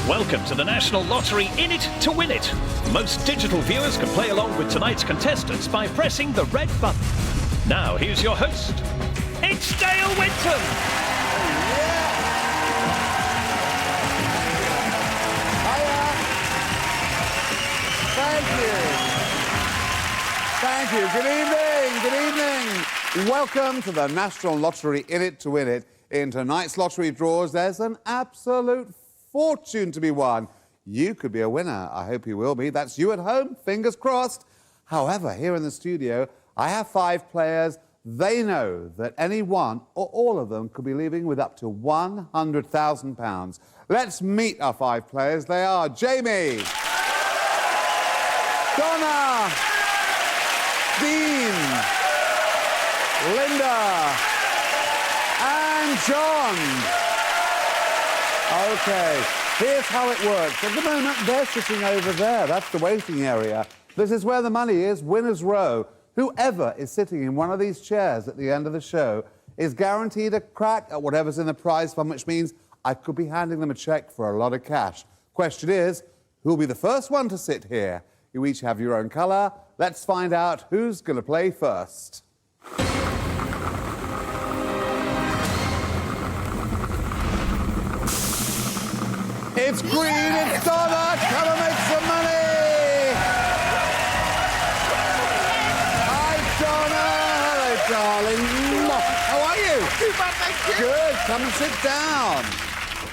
Welcome to the National Lottery In It to Win It. Most digital viewers can play along with tonight's contestants by pressing the red button. Now, here's your host. It's Dale Winton. Thank you. Good evening. Welcome to the National Lottery In It to Win It. In tonight's lottery draws, there's an absolute fortune to be won. You could be a winner. I hope you will be. That's you at home. Fingers crossed. However, here in the studio, I have 5 players. They know that any one or all of them could be leaving with up to £100,000. Let's meet our 5 players. They are Jamie, Donna, Dean, Linda, and John. OK, here's how it works. At the moment, they're sitting over there. That's the waiting area. This is where the money is, winner's row. Whoever is sitting in one of these chairs at the end of the show is guaranteed a crack at whatever's in the prize fund, which means I could be handing them a cheque for a lot of cash. Question is, who'll be the first one to sit here? You each have your own colour. Let's find out who's going to play first. It's green, it's Donna. Come and make some money. Hi, Donna. Hello, darling. How are you? Too bad, thank you. Good. Come and sit down.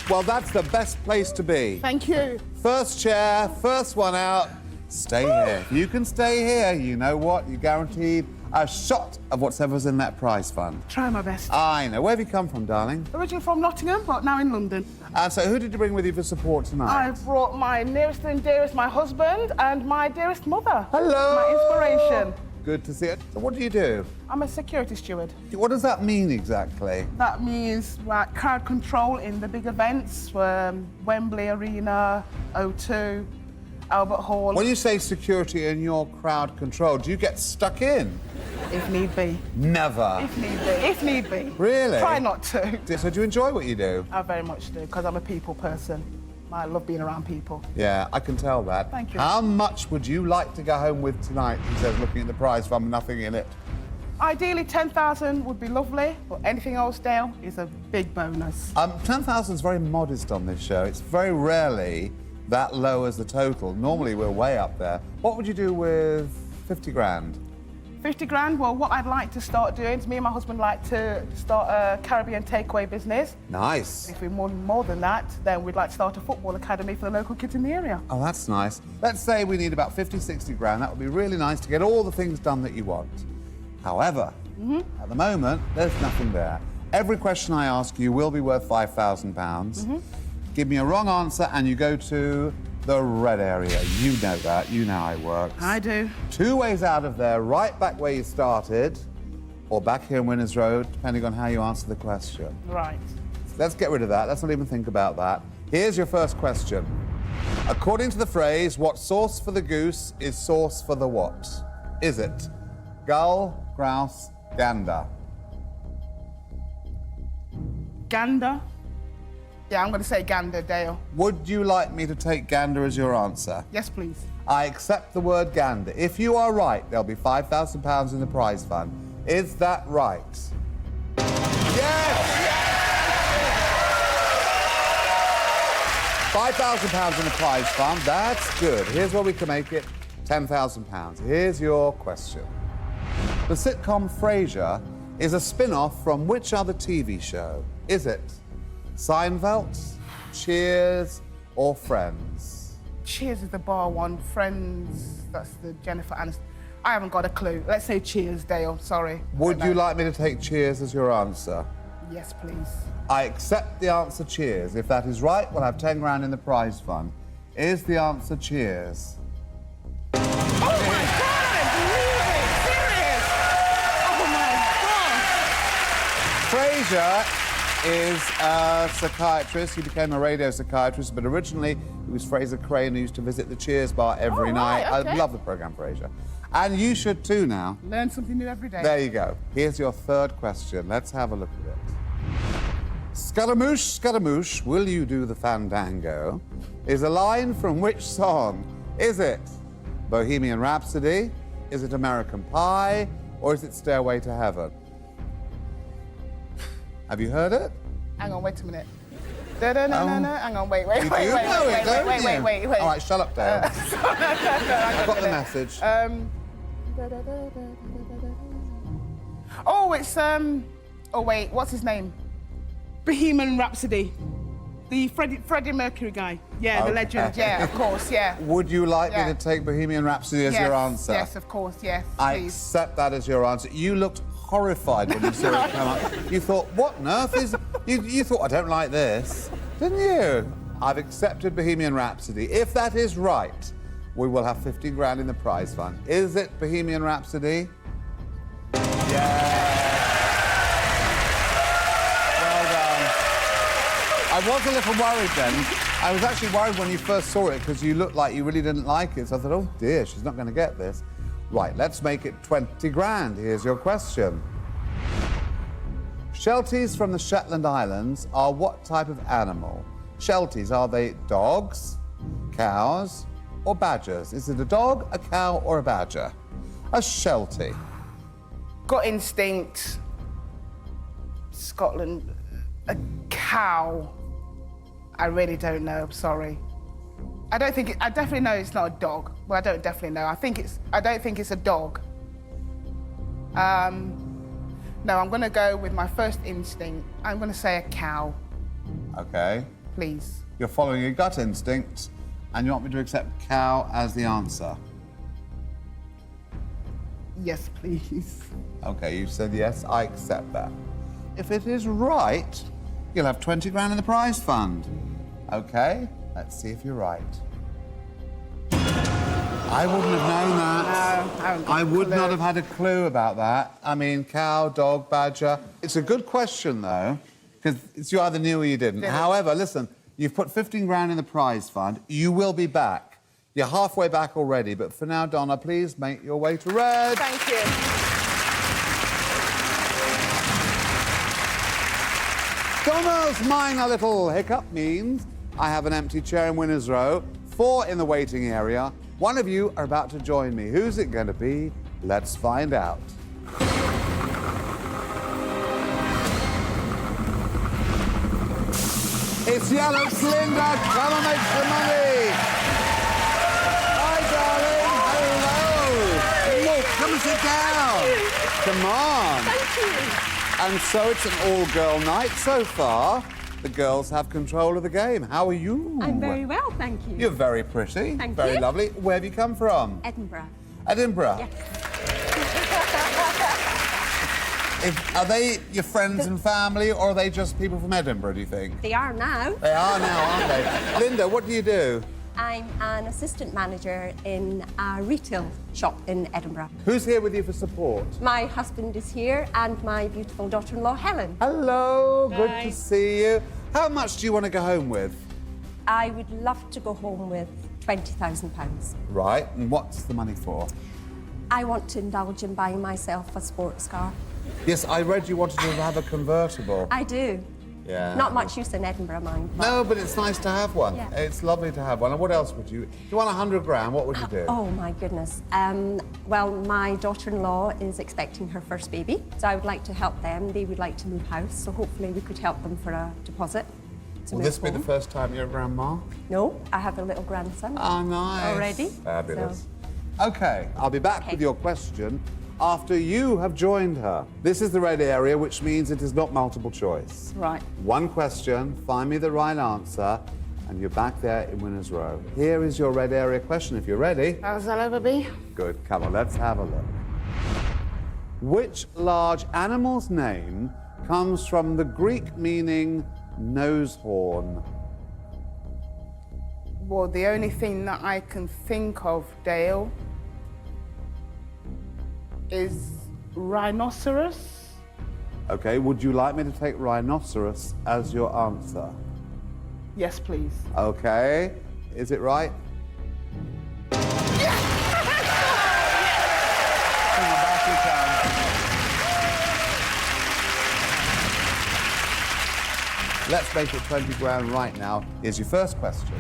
Well, that's the best place to be. Thank you. First chair, first one out. Stay here. If you can stay here, you know what? You're guaranteed a shot of whatever's in that prize fund. Try my best. I know. Where have you come from, darling? Originally from Nottingham, but now in London. So who did you bring with you for support tonight? I brought my nearest and dearest, my husband, and my dearest mother. Hello. My inspiration. Good to see you. So what do you do? I'm a security steward. What does that mean exactly? That means like crowd control in the big events, Wembley Arena, O2, Albert Hall. When you say security in your crowd control, do you get stuck in? If need be. Never. If need be. If need be. Really? Try not to. So do you enjoy what you do? I very much do, because I'm a people person. I love being around people. Yeah, I can tell that. Thank you. How much would you like to go home with tonight? He says, looking at the prize fund, nothing in it. Ideally, 10,000 would be lovely, but anything else, Dale, is a big bonus. 10,000 is very modest on this show. It's very rarely that low as the total. Normally, we're way up there. What would you do with 50 grand? 50 grand, well, what I'd like to start doing is me and my husband like to start a Caribbean takeaway business. Nice. If we want more than that, then we'd like to start a football academy for the local kids in the area. Oh, that's nice. Let's say we need about 50, 60 grand. That would be really nice to get all the things done that you want. However, at the moment, there's nothing there. Every question I ask you will be worth £5,000. Give me a wrong answer and you go to the red area. You know that. You know how it works. I do. 2 ways out of there, right back where you started, or back here in Winners Road, depending on how you answer the question. Right. Let's get rid of that. Let's not even think about that. Here's your first question. According to the phrase, what sauce for the goose is sauce for the what? Is it gull, grouse, gander? Gander? Yeah, I'm going to say gander, Dale. Would you like me to take gander as your answer? Yes, please. I accept the word gander. If you are right, there'll be £5,000 in the prize fund. Is that right? Yes! £5,000 in the prize fund. That's good. Here's where we can make it £10,000. Here's your question. The sitcom Frasier is a spin-off from which other TV show? Is it Seinfeld, Cheers, or Friends? Cheers is the bar one. Friends, that's the Jennifer Aniston. I haven't got a clue. Let's say Cheers, Dale. Sorry. Would you like me to take Cheers as your answer? Yes, please. I accept the answer Cheers. If that is right, we'll have 10 grand in the prize fund. Is the answer Cheers? Oh my God, I believe it! Serious! Oh my God! Frasier is a psychiatrist. He became a radio psychiatrist, but originally he was Fraser Crane, who used to visit the Cheers bar every night. Right, okay. I love the programme, Frasier. And you should too now. Learn something new every day. There you go. Here's your third question. Let's have a look at it. Scaramouche, Scaramouche, will you do the fandango? Is a line from which song? Is it Bohemian Rhapsody? Is it American Pie? Or is it Stairway to Heaven? Have you heard it? Hang on, wait a minute. Da-da-na-na-na. Hang on, wait. You do know it, don't you? All right, shut up, Dale. I've got the message. Oh, it's oh wait, what's his name? Bohemian Rhapsody. The Freddie Mercury guy. Yeah, the legend. Yeah, of course, yeah. Would you like me Yeah. to take Bohemian Rhapsody as Yes, your answer? Yes, of course, yes. I Please. accept that as your answer. You looked horrified when you saw it come up. You thought, what on earth is... You thought, I don't like this, didn't you? I've accepted Bohemian Rhapsody. If that is right, we will have 15 grand in the prize fund. Is it Bohemian Rhapsody? Yeah. Well done. I was a little worried then. I was actually worried when you first saw it because you looked like you really didn't like it. So I thought, oh dear, she's not going to get this. Right, let's make it 20 grand. Here's your question. Shelties from the Shetland Islands are what type of animal? Shelties, are they dogs, cows, or badgers? Is it a dog, a cow, or a badger? A Sheltie. Gut instinct. Scotland. A cow. I really don't know, I'm sorry. I definitely know it's not a dog. Well, I don't definitely know. I don't think it's a dog. No, I'm gonna go with my first instinct. I'm gonna say a cow, Okay. please. You're following your gut instinct, and you want me to accept cow as the answer. Yes, please. Okay, you said yes, I accept that. If it is right, you'll have 20 grand in the prize fund. Okay, let's see if you're right. I wouldn't have known that. No, I haven't got I a would clue. not have had a clue about that. I mean, cow, dog, badger. It's a good question, though, because you either knew or you didn't. However, listen, you've put 15 grand in the prize fund. You will be back. You're halfway back already, but for now, Donna, please make your way to red. Thank you. Donna's minor little hiccup means I have an empty chair in winner's row, 4 in the waiting area. One of you are about to join me. Who's it going to be? Let's find out. It's Yellow Cylinder. Come and make some money. Hi, darling. Hello. Look, come and sit down. Come on. Thank you. And so it's an all-girl night so far. The girls have control of the game. How are you? I'm very well, thank you. You're very pretty. Thank very you. lovely. Where have you come from? Edinburgh. Edinburgh. Yes. Are they your friends and family, or are they just people from Edinburgh, do you think? They are now. They are now, aren't they? Linda, what do you do? I'm an assistant manager in a retail shop in Edinburgh. Who's here with you for support? My husband is here and my beautiful daughter-in-law, Helen. Hello, good Hi. to see you. How much do you want to go home with? I would love to go home with £20,000. Right, and what's the money for? I want to indulge in buying myself a sports car. Yes, I read you wanted to have a convertible. I do. Yeah. Not much use in Edinburgh, mind. but- No, but it's nice to have one. Yeah. It's lovely to have one. And what else would you... Do you want 100 grand? What would you do? Oh, my goodness. Well, my daughter-in-law is expecting her first baby, so I would like to help them. They would like to move house, so hopefully we could help them for a deposit. to Will move this be the home. first time you're a grandma? No, I have a little grandson. Oh, nice. Already. Fabulous. OK, I'll be back Okay. with your question after you have joined her. This is the red area, which means it is not multiple choice. Right. One question, find me the right answer, and you're back there in winner's row. Here is your red area question, if you're ready. How's that ever be? Good, come on, let's have a look. Which large animal's name comes from the Greek meaning nose horn? Well, the only thing that I can think of, Dale, is rhinoceros. Okay, would you like me to take rhinoceros as your answer? Yes, please. Okay, is it right? Come on, back you come. Let's make it 20 grand right now. Here's your first question.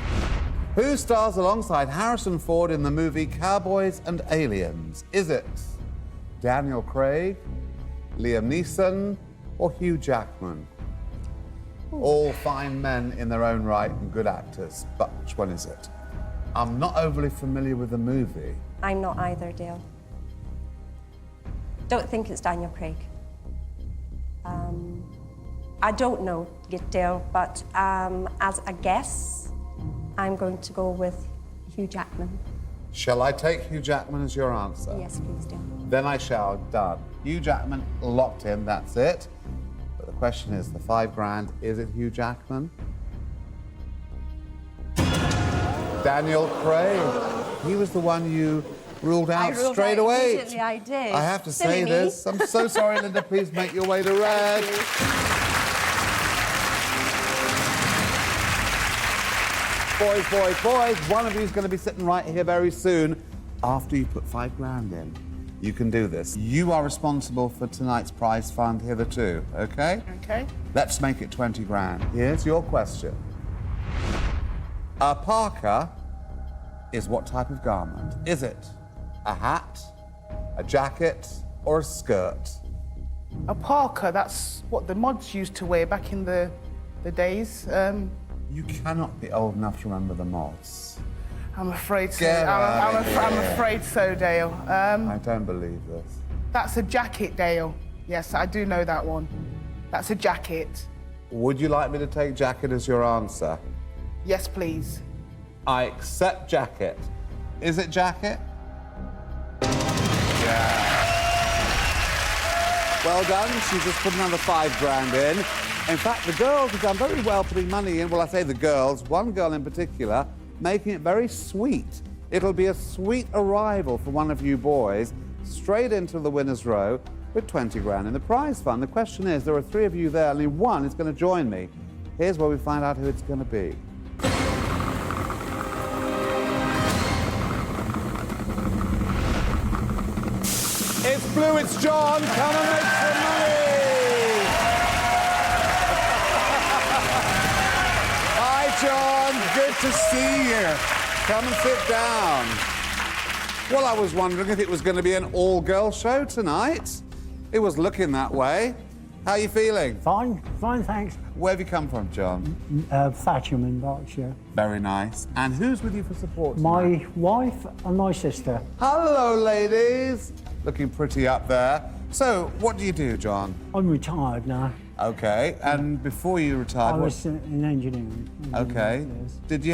Who stars alongside Harrison Ford in the movie Cowboys and Aliens? Is it Daniel Craig, Liam Neeson, or Hugh Jackman? All fine men in their own right and good actors, but which one is it? I'm not overly familiar with the movie. I'm not either, Dale. Don't think it's Daniel Craig. I don't know, Dale, but as a guess, I'm going to go with Hugh Jackman. Shall I take Hugh Jackman as your answer? Yes, please, Dale. Then I shall. Done. Hugh Jackman locked in, that's it. But the question is, the 5 grand, is it Hugh Jackman? Daniel Craig. He was the one you ruled out ruled straight out away. immediately, I did. I have to Silly say me. this. I'm so sorry, Linda. Please make your way to red. Boys, boys, boys, one of you is going to be sitting right here very soon after you put 5 grand in. You can do this. You are responsible for tonight's prize fund hitherto, okay? Okay. Let's make it 20 grand. Here's your question. A parka is what type of garment? Is it a hat, a jacket, or a skirt? A parka, that's what the mods used to wear back in the days. You cannot be old enough to remember the mods. I'm afraid so. Get out of I'm here. afraid so, Dale. I don't believe this. That's a jacket, Dale. Yes, I do know that one. That's a jacket. Would you like me to take jacket as your answer? Yes, please. I accept jacket. Is it jacket? Yeah. Well done. She's just put another 5 grand in. In fact, the girls have done very well putting money in. Well, I say the girls, one girl in particular, making it very sweet. It'll be a sweet arrival for one of you boys straight into the winner's row with 20 grand in the prize fund. The question is, there are 3 of you there, only one is going to join me. Here's where we find out who it's going to be. It's Blue, it's John. Come and make some money. Hi, John. Good to see you. Come and sit down. Well, I was wondering if it was going to be an all-girl show tonight. It was looking that way. How are you feeling? Fine, thanks. Where have you come from, John? Thatcham in Berkshire. Very nice. And who's with you for support tonight? My wife and my sister. Hello, ladies. Looking pretty up there. So, what do you do, John? I'm retired now. Okay. And before you retired, I what- was in engineering. Okay. Yes. Did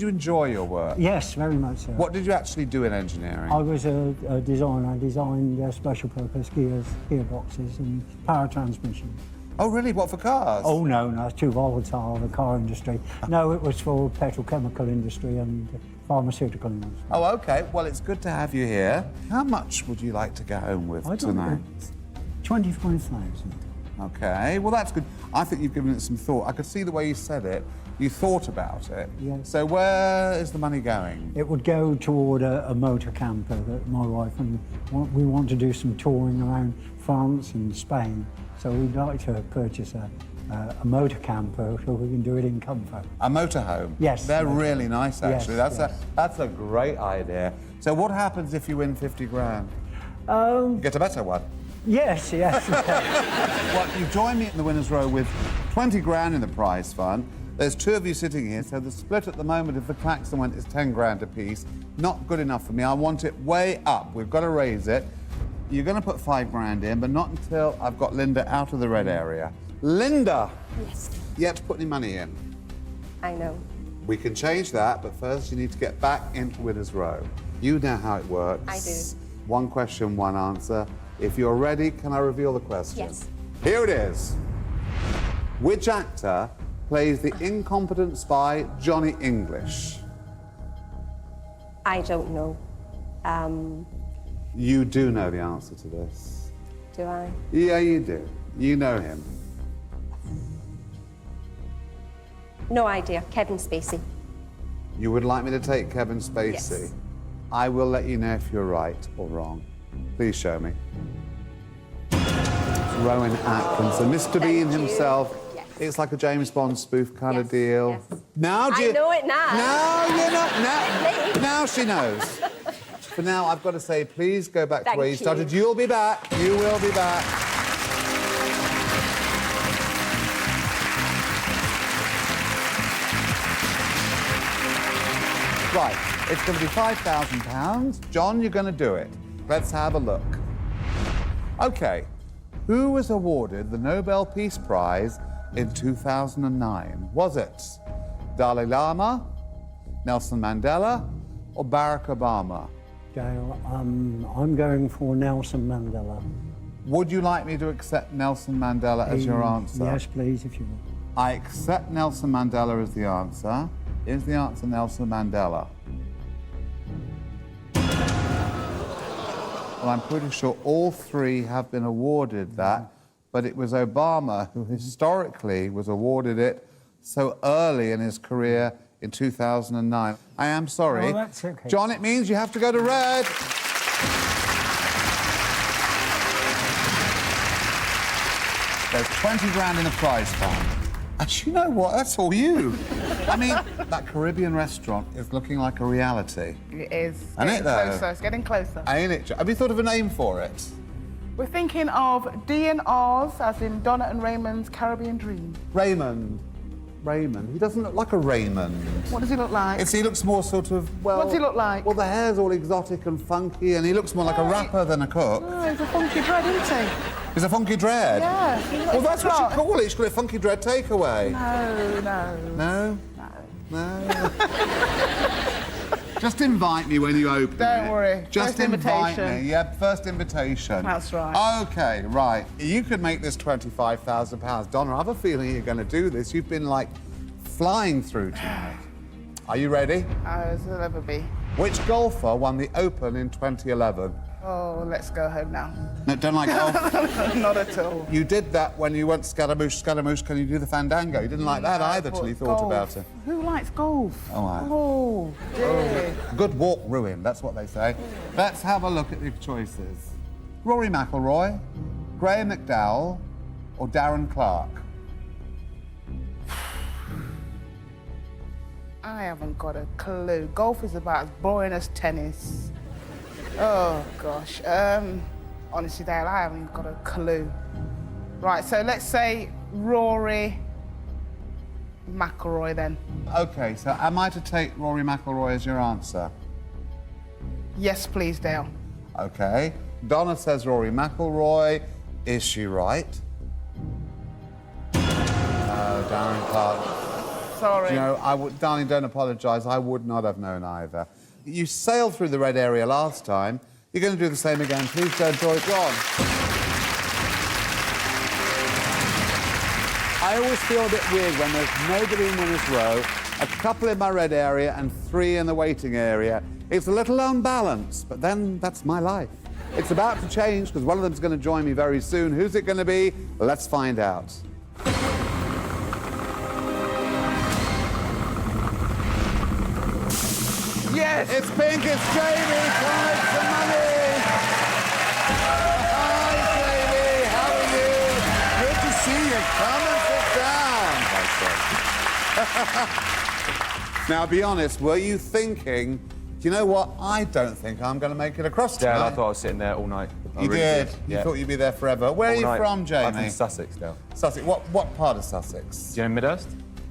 you enjoy your work? Yes, very much so. What did you actually do in engineering? I was a designer. I designed special purpose gears, gearboxes and power transmissions. Oh, really? What, for cars? Oh, no, it's too volatile, the car industry. No, it was for petrochemical industry and pharmaceutical industry. Oh, okay. Well, it's good to have you here. How much would you like to go home with I don't tonight? know. 25,000. Okay. Well, that's good. I think you've given it some thought. I could see the way you said it. You thought about it. Yes. So where is the money going? It would go toward a motor camper that my wife and we want to do some touring around France and Spain. So we'd like to purchase a motor camper so we can do it in comfort. A motorhome? Yes. They're really nice, Yes, actually. yes. That's a great idea. So what happens if you win 50 grand? You get a better one. Yes. Well, you join me in the winner's row with 20 grand in the prize fund. There's 2 of you sitting here, so the split at the moment, if the klaxon went, is 10 grand apiece. Not good enough for me. I want it way up. We've got to raise it. You're going to put 5 grand in, but not until I've got Linda out of the red area. Linda! Yes, You have to put any money in. I know. We can change that, but first you need to get back into winner's row. You know how it works. I do. 1 question, 1 answer. If you're ready, can I reveal the question? Yes. Here it is. Which actor plays the incompetent spy Johnny English? I don't know. You do know the answer to this. Do I? Yeah, you do. You know him. No idea. Kevin Spacey. You would like me to take Kevin Spacey? Yes. I will let you know if you're right or wrong. Please show me. It's Rowan Atkinson, Mr. Bean Thank you. himself. Yes. It's like a James Bond spoof kind of Yes, deal. yes. Now do I you... know it now. Now you're not... Now, Me? now she knows. For now, I've got to say, please go back to Thank where you you. started. You'll be back. You will be back. Right, it's going to be £5,000. John, you're going to do it. Let's have a look. OK, who was awarded the Nobel Peace Prize in 2009? Was it Dalai Lama, Nelson Mandela, or Barack Obama? Dale, I'm going for Nelson Mandela. Would you like me to accept Nelson Mandela as your answer? Yes, please, if you would. I accept Nelson Mandela as the answer. Is the answer Nelson Mandela? Well, I'm pretty sure all three have been awarded that, but it was Obama who historically was awarded it so early in his career in 2009. I am sorry. Oh, that's okay. John, it means you have to go to red. There's 20 grand in the prize fund. And you know what? That's all you. I mean, that Caribbean restaurant is looking like a reality. It is. Isn't it, Getting though? closer. It's getting closer. Ain't it? Have you thought of a name for it? We're thinking of D and R's, as in Donna and Raymond's Caribbean Dream. Raymond. Raymond. He doesn't look like a Raymond. What does he look like? He looks more sort of, well... What does he look like? Well, the hair's all exotic and funky, and he looks more like a rapper than a cook. Oh, he's a funky dread, isn't he? He's a funky dread? Yeah. Well, that's what you call it. You should call it a funky dread takeaway. No. No? No? Just invite me when you open it. Don't worry. Just First invite invitation. me. Yeah, first invitation. That's right. OK, right. You could make this £25,000. Donna, I have a feeling you're going to do this. You've been, like, flying through tonight. Are you ready? As it'll ever be. Which golfer won the Open in 2011? Oh, let's go home now. No, don't like golf? Not at all. You did that when you went Scaramouche, Scaramouche, can you do the fandango? You didn't like that either till you thought Golf. about it. Who likes golf? Oh, I- Oh, dear. Good walk ruined, that's what they say. Let's have a look at the choices. Rory McIlroy, Graham McDowell, or Darren Clark? I haven't got a clue. Golf is about as boring as tennis. Oh, gosh. Honestly, Dale, I haven't got a clue. Right, so let's say Rory McIlroy then. OK, so am I to take Rory McIlroy as your answer? Yes, please, Dale. OK. Donna says Rory McIlroy. Is she right? No, Darren Clark. Sorry. You know, darling, don't apologise. I would not have known either. You sailed through the red area last time. You're going to do the same again. Please don't draw it on. I always feel a bit weird when there's nobody in winner's row, a couple in my red area and 3 in the waiting area. It's a little unbalanced, but then that's my life. It's about to change because one of them's going to join me very soon. Who's it going to be? Let's find out. Yes! It's pink, it's Jamie. Come on, make some money. Hi, Jamie. How are you? Good to see you. Come and sit down. Now, be honest, were you thinking, do you know what? I don't think I'm going to make it across tonight. Yeah, I thought I was sitting there all night. I You really did. Yeah. You thought you'd be there forever. Where are All you night. from, Jamie? I'm from Sussex, Dale. Sussex. What part of Sussex? Do you know Midhurst?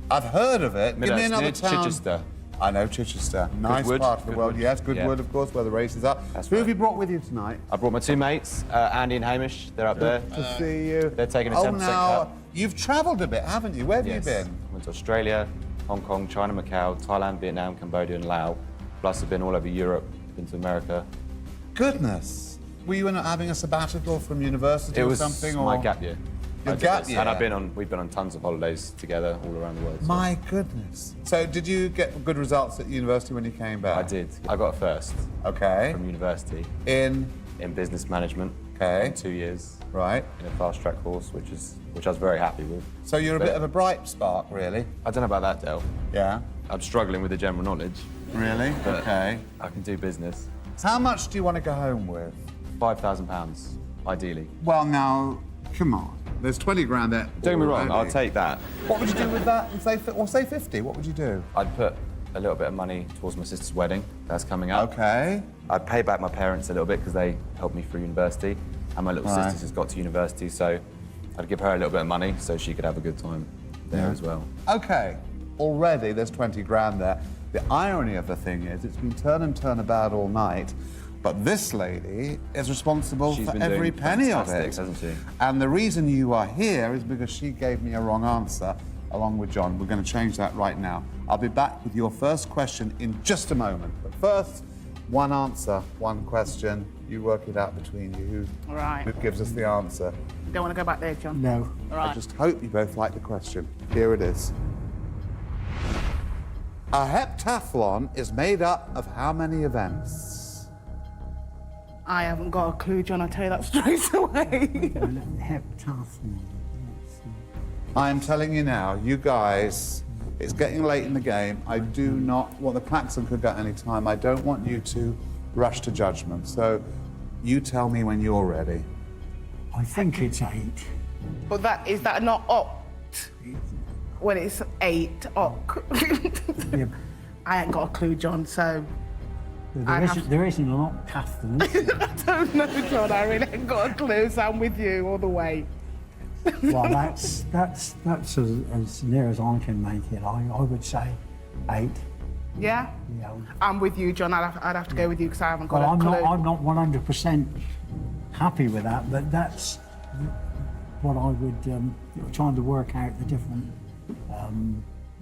I've heard of it. Give me Midhurst, another near town. Chichester. I know Chichester. Nice Goodwood. part of the world. Goodwood. Yes, Goodwood, Yeah. of course, where the races are. That's Who have right. you brought with you tonight? I brought my 2 mates, Andy and Hamish. They're up there. To see you. They're taking a Oh, 10% now, cut. you've travelled a bit, haven't you? Where have Yes. you been? Went to Australia, Hong Kong, China, Macau, Thailand, Vietnam, Cambodia, and Laos. Plus, I've been all over Europe, been to America. Goodness. Were you having a sabbatical from university It or was something? my or? gap year. Your I did gap this. year? And we've been on tons of holidays together all around the world. so- My goodness. So, did you get good results at university when you came back? I did. I got a first Okay. from university In. in business management. Okay. In 2 years. Right. In a fast track course, which I was very happy with. So, you're a bit of a bright spark, really? I don't know about that, Dale. Yeah. I'm struggling with the general knowledge, Really? but Okay. I can do business. How much do you want to go home with? £5,000, ideally. Well, now, come on. There's 20 grand there. Don't get me wrong, I'll already. take that. What would you do with that? And say 50. What would you do? I'd put a little bit of money towards my sister's wedding that's coming up. Okay. I'd pay back my parents a little bit because they helped me through university, and my little Right. sister's just got to university, so I'd give her a little bit of money so she could have a good time there as well. Okay. Already there's 20 grand there. The irony of the thing is it's been turn and turn about all night, but this lady is responsible She's for been every doing penny of fantastic, it. hasn't she? And the reason you are here is because she gave me a wrong answer along with John. We're going to change that right now. I'll be back with your first question in just a moment. But first, one answer, one question. You work it out between you. Right. Who gives us the answer? You don't want to go back there, John? No. All right. I just hope you both like the question. Here it is. A heptathlon is made up of how many events? I haven't got a clue, John. I'll tell you that straight away. Heptathlon. I am telling you now, you guys, it's getting late in the game. I do not want the klaxon could go at any time. I don't want you to rush to judgment. So you tell me when you're ready. I think it's 8. But is that not oct? When it's 8, oct. Yeah. I ain't got a clue, John, so There isn't a lot Catherine. I don't know, John. I really ain't got a clue, so I'm with you all the way. Well, that's as near as I can make it. I would say 8. Yeah? Yeah. I'm with you, John. I'd have to go with you because I haven't got Well, a clue. I'm not 100% happy with that, but that's what I would trying to work out the different.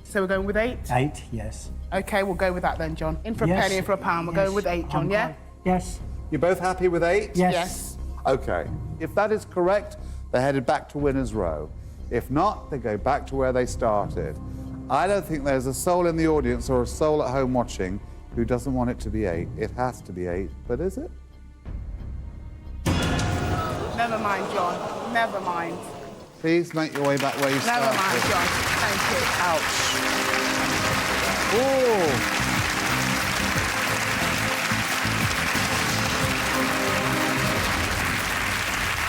So we're going with 8? 8, yes. Okay, we'll go with that then, John. In for a Yes, penny, in for a pound. We're yes, going with 8, John, I'm yeah? quite- Yes. You're both happy with 8? Yes. Yes. Okay. If that is correct, they're headed back to winner's row. If not, they go back to where they started. I don't think there's a soul in the audience or a soul at home watching who doesn't want it to be 8. It has to be 8, but is it? Never mind, John. Never mind. Please make your way back where you started. Never mind, John. Thank you. Ouch. Ooh.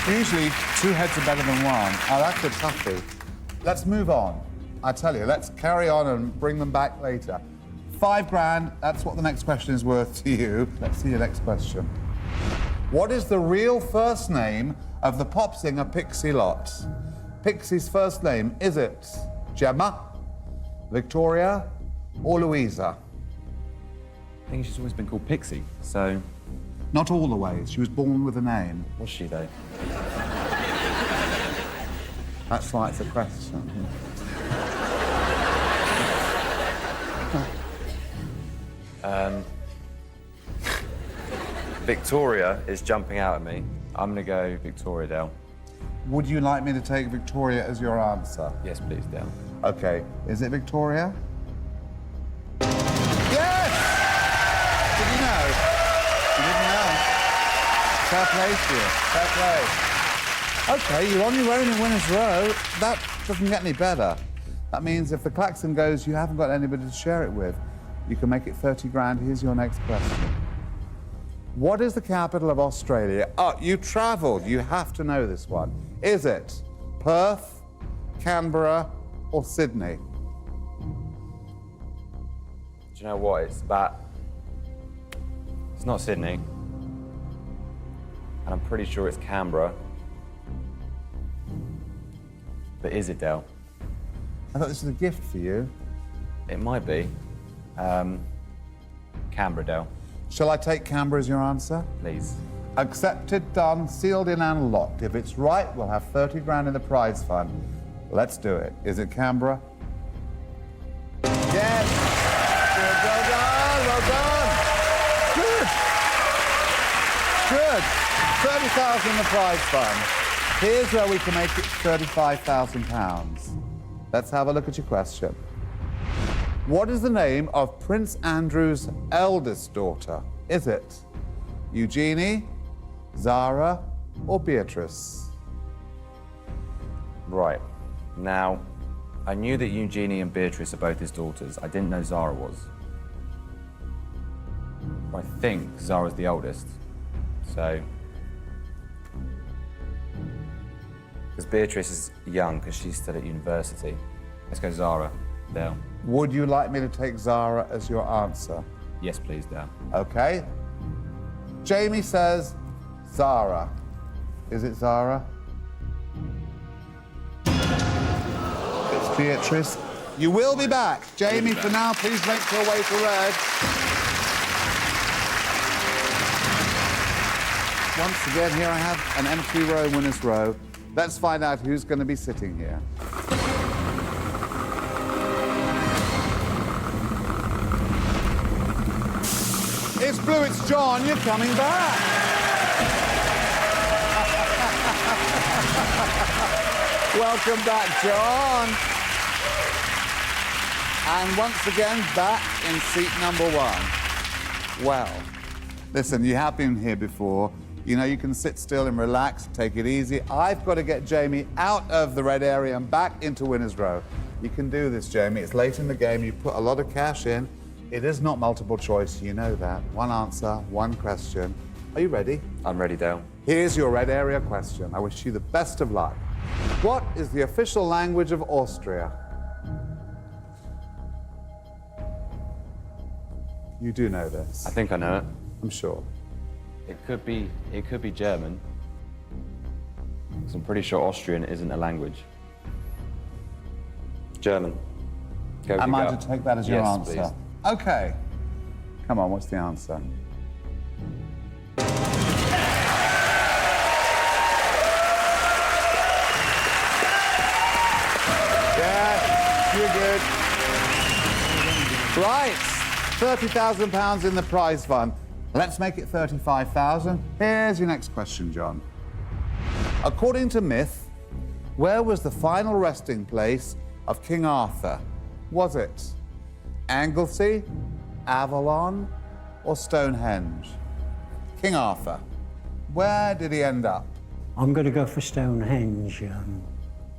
Usually, 2 heads are better than 1. Oh, that's a toughie. Let's move on. I tell you, let's carry on and bring them back later. 5 grand, that's what the next question is worth to you. Let's see your next question. What is the real first name of the pop singer Pixie Lott? Pixie's first name, is it Gemma, Victoria, or Louisa? I think she's always been called Pixie, so Not all the way. She was born with a name. was she though? That's why it's a question. Victoria is jumping out at me. I'm gonna go Victoria Dale. Would you like me to take Victoria as your answer? Yes, please, Dale. Okay. Is it Victoria? Yes! Did you know? You didn't know. Fair play to you. Fair play. Okay, you're on your own in winner's row. That doesn't get any better. That means if the klaxon goes, you haven't got anybody to share it with. You can make it 30 grand. Here's your next question. What is the capital of Australia? Oh, you travelled. You have to know this one. Is it Perth, Canberra, or Sydney? Do you know what? It's not Sydney. And I'm pretty sure it's Canberra. But is it, Dale? I thought this was a gift for you. It might be. Canberra, Dale, Shall I take Canberra as your answer? please. Accepted, done, sealed in and locked. If it's right, we'll have 30 grand in the prize fund. Let's do it. Is it Canberra? Yes! Good, well done, well done. Good. Good. 30,000 in the prize fund. Here's where we can make it £35,000. Let's have a look at your question. What is the name of Prince Andrew's eldest daughter? Is it Eugenie, Zara, or Beatrice? Right. Now, I knew that Eugenie and Beatrice are both his daughters. I didn't know Zara was. I think Zara's the oldest. So, Because Beatrice is young, because she's still at university. Let's go Zara, Dale. Would you like me to take Zara as your answer? Yes, please, Dale. Okay. Jamie says Zara. Is it Zara? It's Beatrice. You will be back. Jamie, for now, please make your way to red. Once again, here I have an empty row, winner's row. Let's find out who's going to be sitting here. It's Blue, it's John, you're coming back. Welcome back, John. And once again, back in seat number 1. Well, listen, you have been here before. You know, you can sit still and relax, take it easy. I've got to get Jamie out of the red area and back into winner's row. You can do this, Jamie. It's late in the game. You put a lot of cash in. It is not multiple choice, you know that. One answer, one question. Are you ready? I'm ready, Dale. Here's your red area question. I wish you the best of luck. What is the official language of Austria? You do know this. I think I know it. I'm sure. It could be German. 'Cause I'm pretty sure Austrian isn't a language. German. Go with Am your I gut. to take that as your Yes, answer? please. Okay. Come on, what's the answer? Yeah, you're good. Right, £30,000 in the prize fund. Let's make it 35,000. Here's your next question, John. According to myth, where was the final resting place of King Arthur? Was it Anglesey, Avalon, or Stonehenge? King Arthur, where did he end up? I'm going to go for Stonehenge,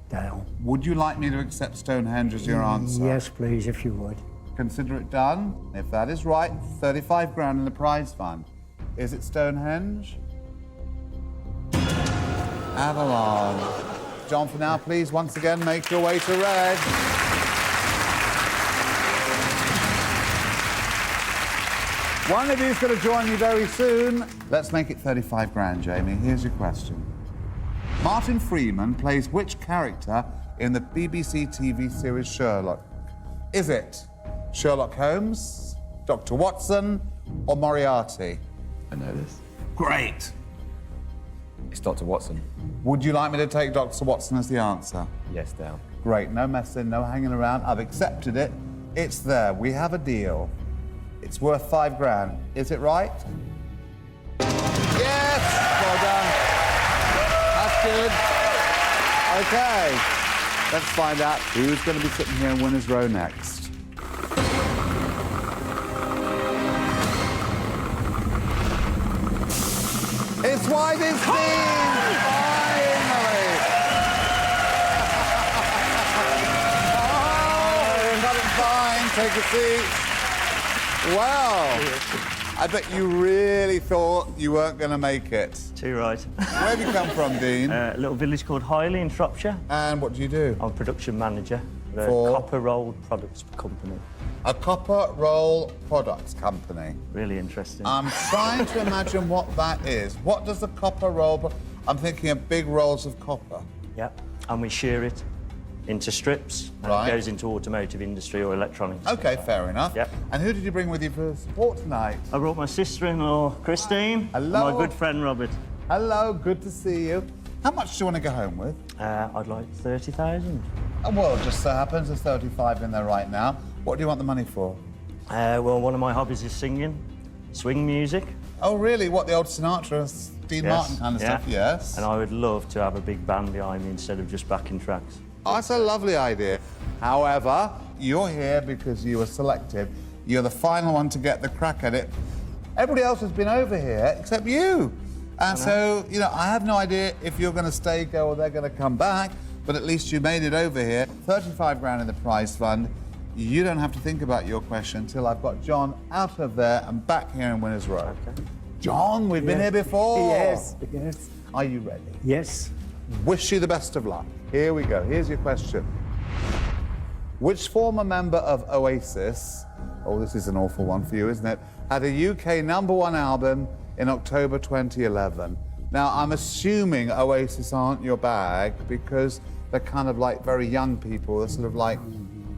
Dale. Would you like me to accept Stonehenge as your answer? Yes, please, if you would. Consider it done. If that is right, 35 grand in the prize fund. Is it Stonehenge? Avalon. John, for now, please, once again, make your way to red. One of you is going to join me very soon. Let's make it 35 grand, Jamie. Here's your question. Martin Freeman plays which character in the BBC TV series Sherlock? Is it Sherlock Holmes, Dr. Watson, or Moriarty? I know this. Great. It's Dr. Watson. Would you like me to take Dr. Watson as the answer? Yes, Dale. Great, no messing, no hanging around. I've accepted it. It's there. We have a deal. It's worth 5 grand. Is it right? Yes! Well done. That's good. Okay. Let's find out who's going to be sitting here in winner's row next. It's Whitey's team! Finally! Oh, got it fine. Take a seat. Well, I bet you really thought you weren't going to make it. Too right. Where have you come from, Dean? A little village called Highley in Shropshire. And what do you do? I'm production manager for a For? copper rolled products company. A copper roll products company. Really interesting. I'm trying to imagine what that is. What does a copper roll... I'm thinking of big rolls of copper. Yep. And we shear it into strips. And Right. it goes into automotive industry or electronics. OK, fair enough. Yep. And who did you bring with you for support tonight? I brought my sister-in-law, Christine. Hello. And my good friend, Robert. Hello, good to see you. How much do you want to go home with? I'd like 30,000. Well, it just so happens there's 35 in there right now. What do you want the money for? Well, one of my hobbies is singing, swing music. Oh, really? What, the old Sinatra, Dean Yes, Martin kind of yeah. stuff? Yes. And I would love to have a big band behind me instead of just backing tracks. Oh, that's a lovely idea. However, you're here because you were selected. You're the final one to get the crack at it. Everybody else has been over here except you. And so, you know, I have no idea if you're going to stay, go, or they're going to come back, but at least you made it over here. 35 grand in the prize fund. You don't have to think about your question until I've got John out of there and back here in winner's row. Okay. John, we've been here before. Yes, yes. Are you ready? Yes. wish you the best of luck. Here we go. Here's your question. Which former member of Oasis, oh, this is an awful one for you, isn't it, had a UK #1 album in October 2011? Now, I'm assuming Oasis aren't your bag because they're kind of like very young people. They're sort of like,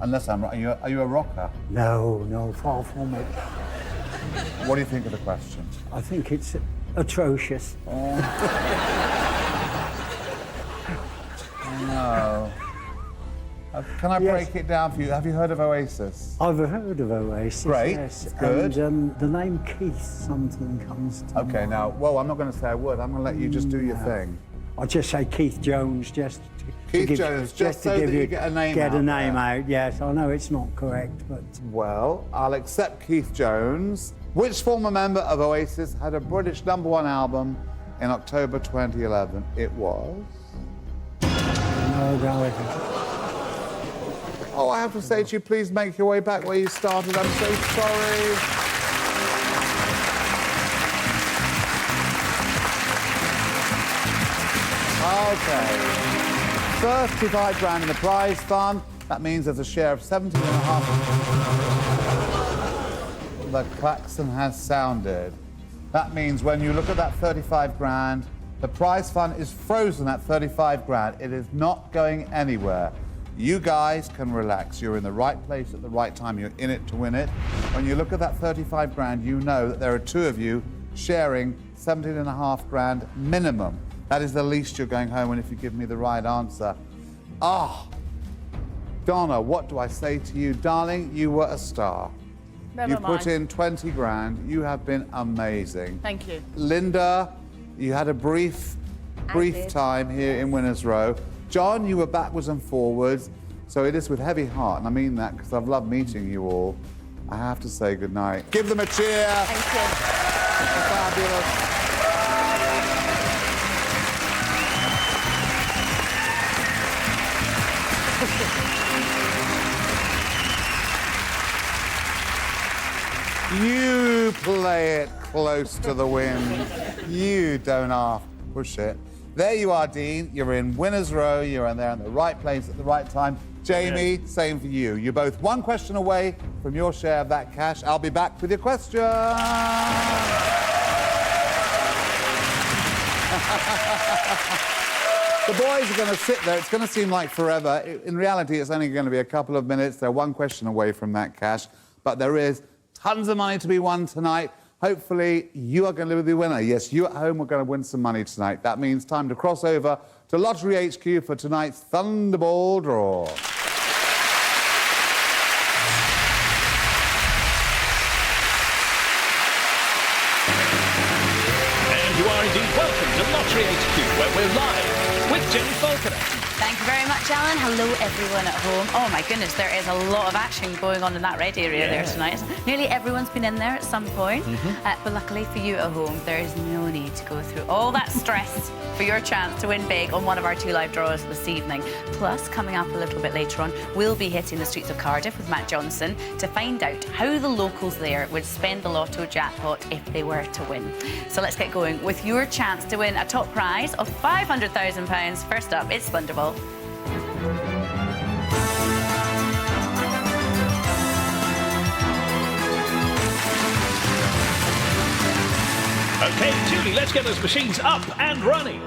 unless I'm right, are you a rocker? No, far from it. What do you think of the question? I think it's atrocious. No. Can I break it down for you? Have you heard of Oasis? I've heard of Oasis. Great, Yes. good. And the name Keith something comes to Okay, now, well, I'm not going to say a word. I'm going to let you just do your thing. I'll just say Keith Jones, just Keith Jones, just so that you get a name out there. out. Yes, I know it's not correct, but Well, I'll accept Keith Jones. Which former member of Oasis had a British #1 album in October 2011? It was... no, Gallagher. Oh, I have to say to you, please make your way back where you started. I'm so sorry. Okay. 35 grand in the prize fund. That means there's a share of 17.5. The klaxon has sounded. That means when you look at that 35 grand, the prize fund is frozen at 35 grand. It is not going anywhere. You guys can relax. You're in the right place at the right time. You're in it to win it. When you look at that 35 grand, you know that there are two of you sharing 17.5 grand minimum. That is the least you're going home, and if you give me the right answer. Donna, what do I say to you? Darling, you were a star. Never You mind. put in 20 grand. You have been amazing. Thank you. Linda, you had a brief did. time here in Winners Row. John, you were backwards and forwards. So it is with heavy heart, and I mean that because I've loved meeting you all. I have to say goodnight. Give them a cheer. Thank you. Fabulous. You play it close to the wind. You don't half push it. There you are, Dean. You're in Winners Row. You're in there in the right place at the right time. Jamie, same for you. You're both one question away from your share of that cash. I'll be back with your question. The boys are going to sit there. It's going to seem like forever. In reality, it's only going to be a couple of minutes. They're one question away from that cash. But there is tons of money to be won tonight. Hopefully, you are going to be the winner. Yes, you at home are going to win some money tonight. That means time to cross over to Lottery HQ for tonight's Thunderball draw. And you are indeed welcome to Lottery HQ, where we're live with Jenny Falconer. Thank you very much, Alan. Hello, everyone at home. Oh, my goodness, there is a lot of action going on in that red area there tonight. Nearly everyone's been in there at some point. But luckily for you at home, there is no need to go through all that stress for your chance to win big on one of our 2 live draws this evening. Plus, coming up a little bit later on, we'll be hitting the streets of Cardiff with Matt Johnson to find out how the locals there would spend the lotto jackpot if they were to win. So let's get going with your chance to win a top prize of £500,000. First up, it's Thunderball. OK, Julie, let's get those machines up and running.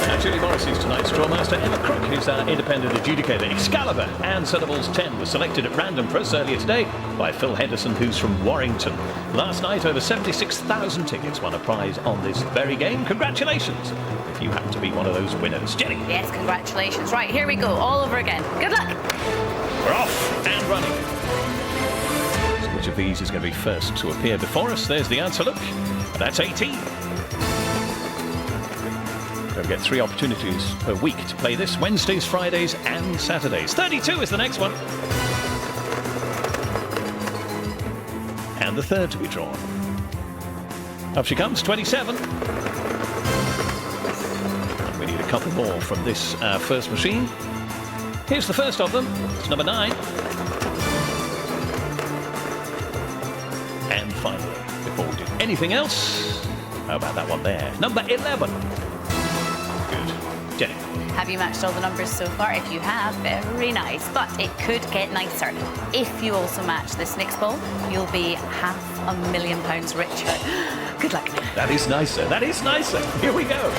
Now, Julie Morrissey's tonight's drawmaster. Emma Crook, who's our independent adjudicator. Excalibur and Thunderballs 10 was selected at random for us earlier today by Phil Henderson, who's from Warrington. Last night, over 76,000 tickets won a prize on this very game. Congratulations if you happen to be one of those winners. Jenny. Yes, congratulations. Right, here we go, all over again. Good luck. We're off and running. So which of these is going to be first to appear before us? There's the answer, look. And that's 18. Going to get 3 opportunities per week to play this. Wednesdays, Fridays and Saturdays. 32 is the next one. And the third to be drawn. Up she comes, 27. And we need a couple more from this first machine. Here's the first of them. It's number 9. And finally, before we do anything else, How about that one there? Number 11. Good. Jenny. Have you matched all the numbers so far? If you have, very nice. But it could get nicer. If you also match this next ball, you'll be £500,000 richer. Good luck. That is nicer. That is nicer. Here we go.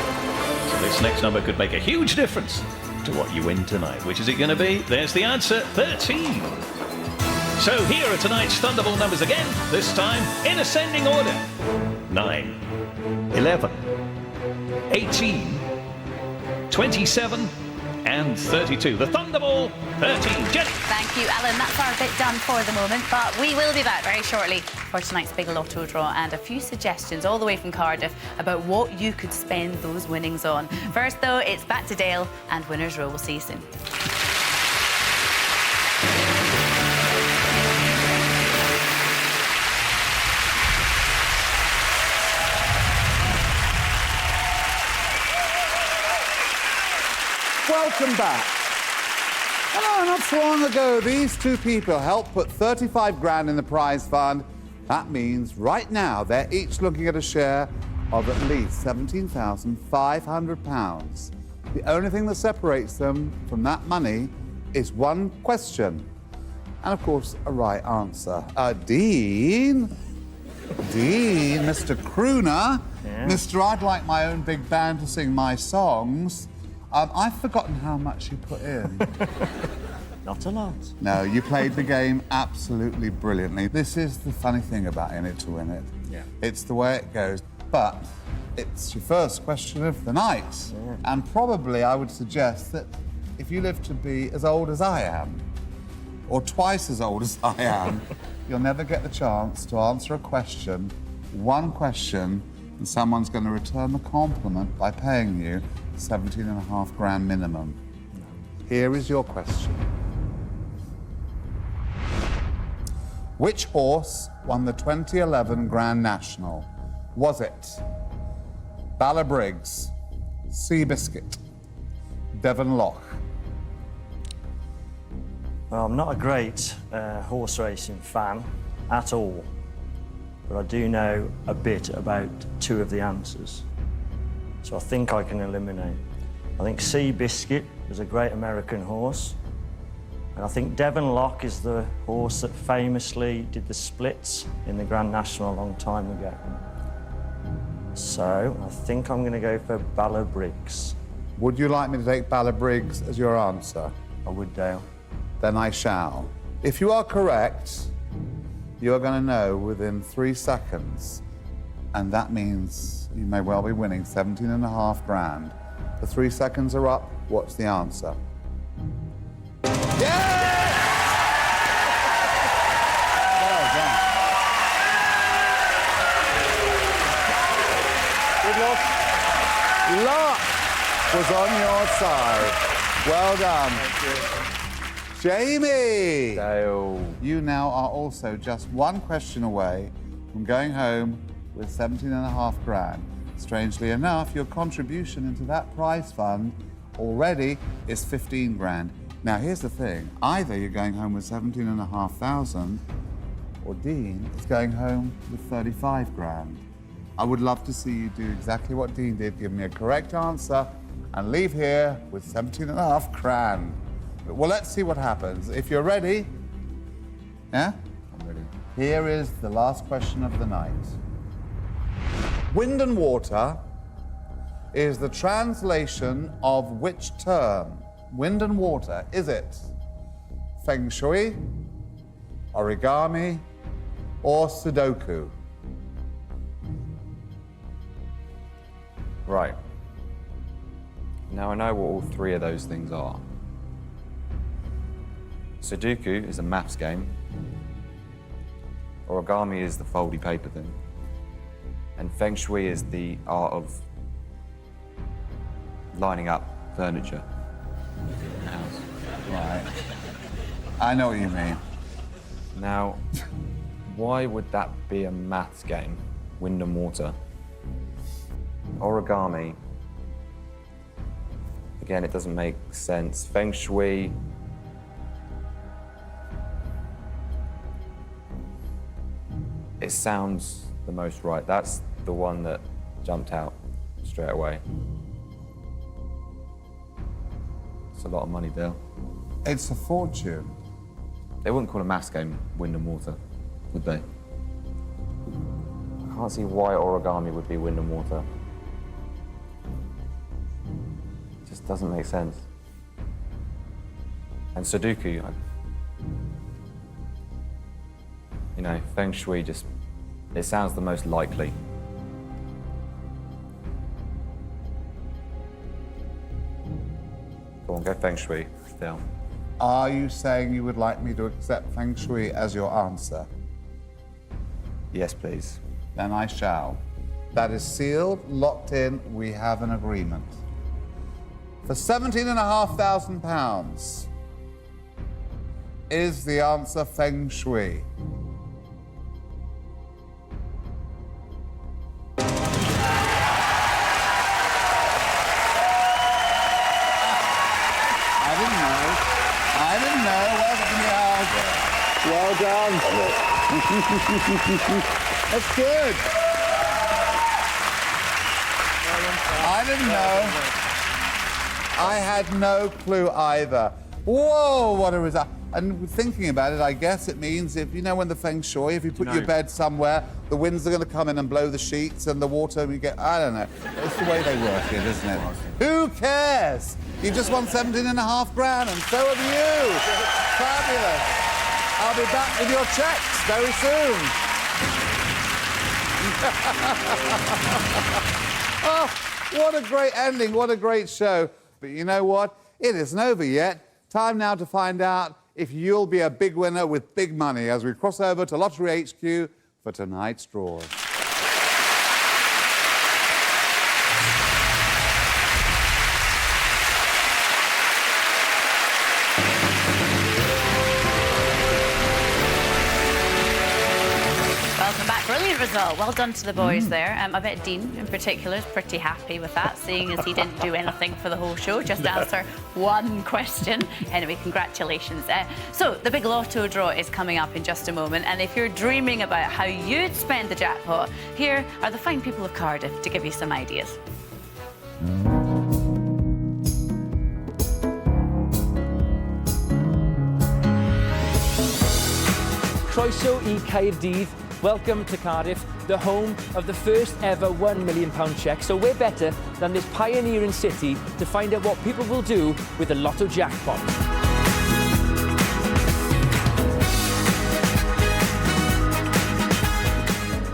So this next number could make a huge difference to what you win tonight. Which is it going to be? There's the answer, 13. So here are tonight's Thunderball numbers again, this time in ascending order. 9, 11, 18, 27 and 32. The Thunderball, 13. Jenny. Thank you, Alan. That's our bit done for the moment, but we will be back very shortly for tonight's big lotto draw and a few suggestions all the way from Cardiff about what you could spend those winnings on. First, though, it's back to Dale and Winners Row. We'll see you soon. Welcome back. Hello, not so long ago, these two people helped put 35 grand in the prize fund. That means right now they're each looking at a share of at least £17,500. The only thing that separates them from that money is one question. And of course, a right answer. Dean, Mr. Crooner, Yeah. Mr. I'd like my own big band to sing my songs. I've forgotten how much you put in. Not a lot. No, you played the game absolutely brilliantly. This is the funny thing about In It to Win It. Yeah. It's the way it goes. But it's your first question of the night. Yeah. And probably I would suggest that if you live to be as old as I am, or twice as old as I am, you'll never get the chance to answer a question, one question, and someone's going to return the compliment by paying you 17.5 grand minimum. Here is your question. Which horse won the 2011 Grand National? Was it Bala Briggs, Seabiscuit, Devon Loch? Well, I'm not a great horse racing fan at all, but I do know a bit about two of the answers. So I think I can eliminate. I think Seabiscuit was a great American horse. And I think Devon Loch is the horse that famously did the splits in the Grand National a long time ago. So I think I'm going to go for Bala Briggs. Would you like me to take Bala Briggs as your answer? I would, Dale. Then I shall. If you are correct, you're going to know within 3 seconds. And that means you may well be winning 17.5 grand. The 3 seconds are up. What's the answer? Yes! Well done. Good luck. Luck was on your side. Well done. Jamie! Dale. You now are also just one question away from going home with 17.5 grand. Strangely enough, your contribution into that prize fund already is 15 grand. Now, here's the thing. Either you're going home with 17,500 or Dean is going home with 35 grand. I would love to see you do exactly what Dean did, give me a correct answer and leave here with 17.5 grand. Well, let's see what happens. If you're ready, yeah? I'm ready. Here is the last question of the night. Wind and water is the translation of which term? Wind and water, is it Feng Shui, origami, or Sudoku? Right. Now I know what all three of those things are. Sudoku is a maths game. Origami is the foldy paper thing. And Feng Shui is the art of lining up furniture in a house. Right. I know what you mean. Now, why would that be a maths game? Wind and water. Origami. Again, it doesn't make sense. Feng Shui. It sounds the most right. That's the one that jumped out straight away. It's a lot of money, Dale. It's a fortune. They wouldn't call a maths game wind and water, would they? I can't see why origami would be wind and water. It just doesn't make sense. And Sudoku, you know, Feng Shui just, it sounds the most likely. Go on, go Feng Shui, Dale. Are you saying you would like me to accept Feng Shui as your answer? Yes, please. Then I shall. That is sealed, locked in, we have an agreement. For £17,500, is the answer Feng Shui? I didn't know. Well done. That's good. I didn't know. I had no clue either. Whoa, what a result. And thinking about it, I guess it means if, you know, when the Feng Shui, if you put your bed somewhere, the winds are going to come in and blow the sheets and the water, you get, I don't know. It's the way they work it, isn't it? Who cares? You just won £17,500 and so have you. Fabulous. I'll be back with your checks very soon. Oh, what a great ending, what a great show. But you know what? It isn't over yet. Time now to find out if you'll be a big winner with big money as we cross over to Lottery HQ for tonight's draws. Welcome back. Brilliant result. Well done to the boys there. I bet Dean, in particular, is pretty happy with that, seeing as he didn't do anything for the whole show, just answer one question. Anyway, congratulations. So, the big lotto draw is coming up in just a moment, and if you're dreaming about how you'd spend the jackpot, here are the fine people of Cardiff to give you some ideas. Croeso I Caerdydd. Welcome to Cardiff, the home of the first ever £1 million cheque. So we're better than this pioneering city to find out what people will do with the lotto jackpot.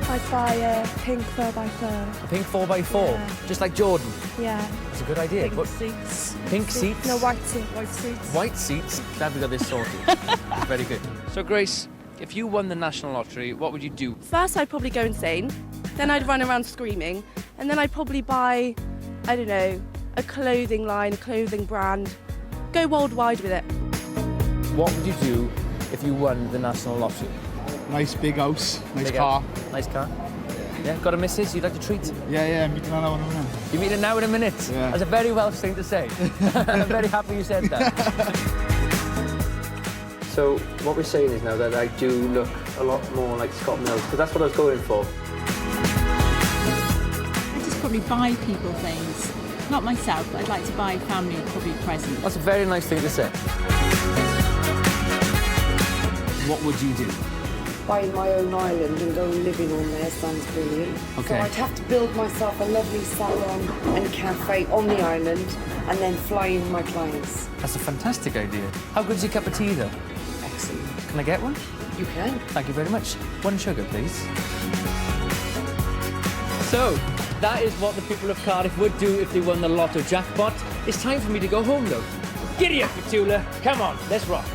I'd buy a pink 4x4. A pink 4x4, Yeah. just like Jordan. Yeah. That's a good idea. Pink seats. Pink seats? No, white seats. White seats. White seats. Glad we got this sorted. Very good. So Grace, if you won the National Lottery, what would you do? First, I'd probably go insane. Then I'd run around screaming. And then I'd probably buy, I don't know, a clothing line, a clothing brand. Go worldwide with it. What would you do if you won the National Lottery? Nice big house, nice Big car. house. Nice car. Yeah, got a missus you'd like to treat? Yeah, I'm meeting her now in a minute. You meet her now in a minute? Yeah. That's a very Welsh thing to say. I'm very happy you said that. So what we're saying is now that I do look a lot more like Scott Mills, because that's what I was going for. I just probably buy people things. Not myself, but I'd like to buy family probably presents. That's a very nice thing to say. What would you do? Buying my own island and going living on there sounds brilliant. Okay. So I'd have to build myself a lovely salon and cafe on the island and then fly in my clients. That's a fantastic idea. How good's your cup of tea, though? Excellent. Can I get one? You can. Thank you very much. One sugar, please. So, that is what the people of Cardiff would do if they won the lotto jackpot. It's time for me to go home, though. Giddy up, Petula. Come on, let's rock.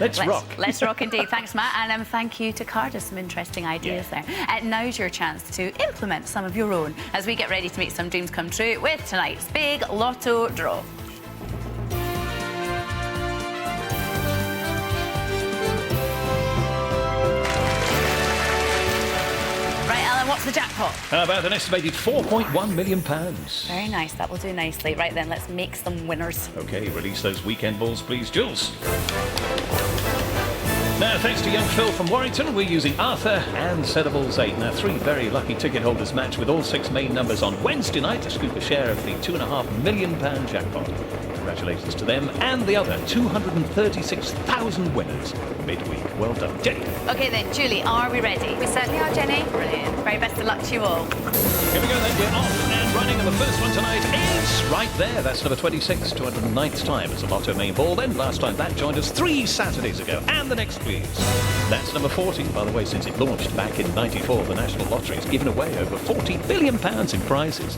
Let's rock. Let's rock indeed. Thanks, Matt. And thank you to Cardiff. Some interesting ideas there. Now's your chance to implement some of your own as we get ready to make some dreams come true with tonight's big lotto draw. Right, Alan, what's the jackpot? How about an estimated £4.1 million? Very nice. That will do nicely. Right then, let's make some winners. OK, release those weekend balls, please, Jules. Now, thanks to young Phil from Warrington, we're using Arthur and Sedible's 8. Now, 3 very lucky ticket holders match with all 6 main numbers on Wednesday night to scoop a share of the £2.5 million jackpot. Congratulations to them and the other 236,000 winners midweek. Well done, Jenny. OK then, Julie, are we ready? We certainly are, Jenny. Brilliant. Very best of luck to you all. Here we go then, we're off and running, and the first one tonight is right there. That's number 26, 209th time as a Lotto main ball. Then last time that joined us 3 Saturdays ago. And the next, please. That's number 40. By the way, since it launched back in '94, the National Lottery has given away over £40 billion in prizes.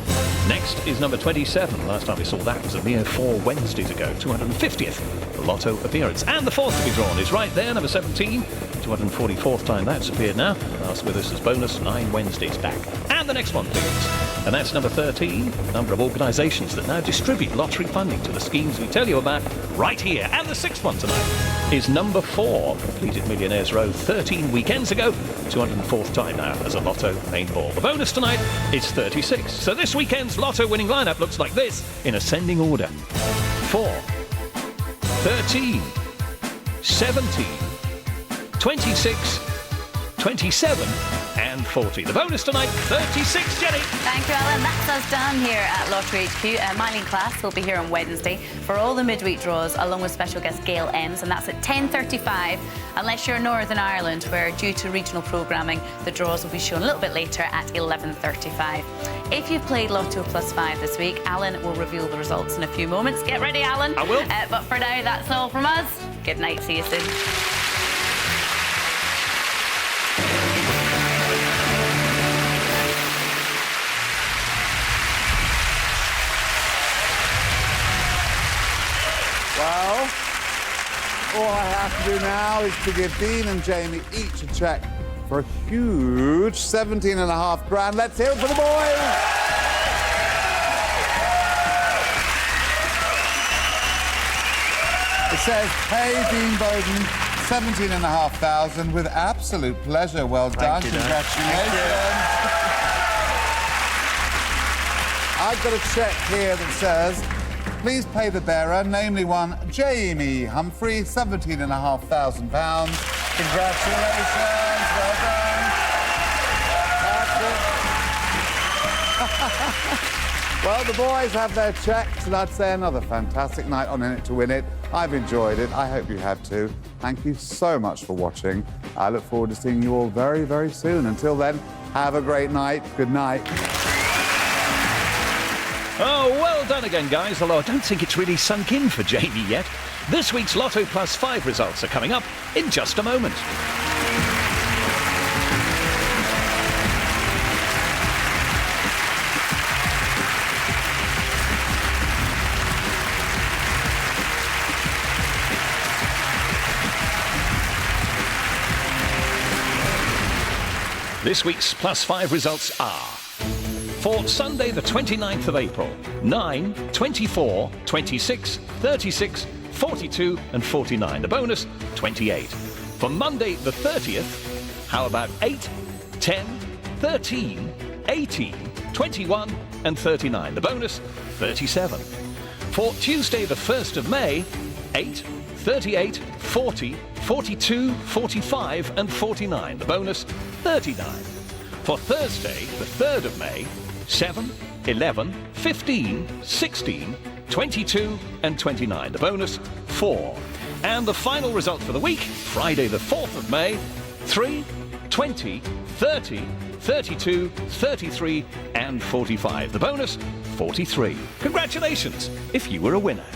Next is number 27. Last time we saw that was a mere 4 Wednesdays ago, 250th Lotto appearance. And the fourth to be drawn is right there, number 17, 244th time that's appeared now. Last with us as bonus, 9 Wednesdays back. And the next one, please. And that's number 13, number of organisations that now distribute lottery funding to the schemes we tell you about right here. And the sixth one tonight is number 4, completed Millionaires Row 13 weekends ago, 204th time now as a Lotto main ball. The bonus tonight is 36. So this weekend's Lotto winning lineup looks like this in ascending order. 4, 13, 17, 26, 27 and 40. The bonus tonight, 36, Jenny. Thank you, Alan. That's us done here at Lottery HQ. Myling Class will be here on Wednesday for all the midweek draws, along with special guest Gail Ems, and that's at 10:35. Unless you're in Northern Ireland, where due to regional programming, the draws will be shown a little bit later at 11:35. If you've played Lotto Plus 5 this week, Alan will reveal the results in a few moments. Get ready, Alan. I will. But for now, that's all from us. Good night. See you soon. Well, all I have to do now is to give Dean and Jamie each a cheque for a huge 17.5 grand. Let's hear it for the boys! It says, "Hey, Dean Bowden, 17,500 with absolute pleasure. Well done. Thank you, Dan. Congratulations." I've got a cheque here that says, "Please pay the bearer, namely one Jamie Humphrey, £17,500. Congratulations. Well done." That's it. Well, the boys have their checks, and I'd say another fantastic night on In It to Win It. I've enjoyed it. I hope you have too. Thank you so much for watching. I look forward to seeing you all very, very soon. Until then, have a great night. Good night. Oh, well done again, guys, although I don't think it's really sunk in for Jamie yet. This week's Lotto Plus 5 results are coming up in just a moment. This week's Plus 5 results are: for Sunday the 29th of April, 9, 24, 26, 36, 42 and 49. The bonus, 28. For Monday the 30th, how about 8, 10, 13, 18, 21 and 39. The bonus, 37. For Tuesday the 1st of May, 8, 38, 40, 42, 45 and 49. The bonus, 39. For Thursday the 3rd of May, 7, 11, 15, 16, 22 and 29. The bonus, 4. And the final result for the week, Friday the 4th of May, 3, 20, 30, 32, 33 and 45. The bonus, 43. Congratulations if you were a winner.